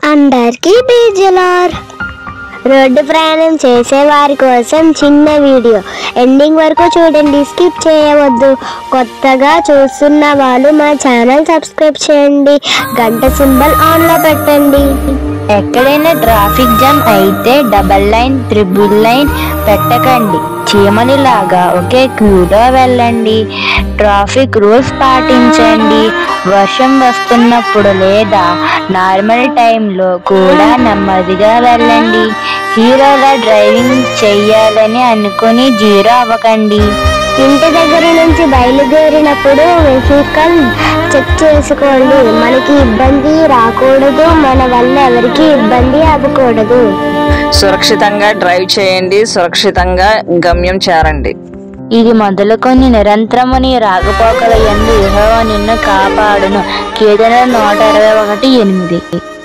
అందరికీ బీజలార్. రోడ్డు ప్రయాణం చేసే వారి కోసం చిన్న వీడియో ఎండింగ్ వరకు చూడండి, స్కిప్ చేయవద్దు. కొత్తగా చూస్తున్న వాళ్ళు మా ఛానల్ సబ్స్క్రైబ్ చేయండి, గంట సింబల్ ఆన్లో పెట్టండి. ఎక్కడైనా ట్రాఫిక్ జామ్ అయితే డబల్ లైన్, ట్రిపుల్ లైన్ పెట్టకండి. చీమనిలాగా ఒకే క్యూలో వెళ్ళండి. ట్రాఫిక్ రూల్స్ పాటించండి. వర్షం వస్తున్నప్పుడు లేదా నార్మల్ టైంలో కూడా నెమ్మదిగా వెళ్ళండి. హీరోలా డ్రైవింగ్ చెయ్యాలని అనుకుని జీరో అవ్వకండి. ఇంటి దగ్గర నుంచి బయలుదేరినప్పుడు వెహికల్ చెక్ చేసుకోండి. మనకి ఇబ్బంది రాకూడదు, మన వల్ల ఎవరికి ఇబ్బంది అవ్వకూడదు. సురక్షితంగా డ్రైవ్ చేయండి, సురక్షితంగా గమ్యం చేరండి. ఇది మొదలుకొని నిరంతరము నీ రాకపోకల యందు యెహోవా నిన్ను కాపాడును. కీర్తనలు 121:8.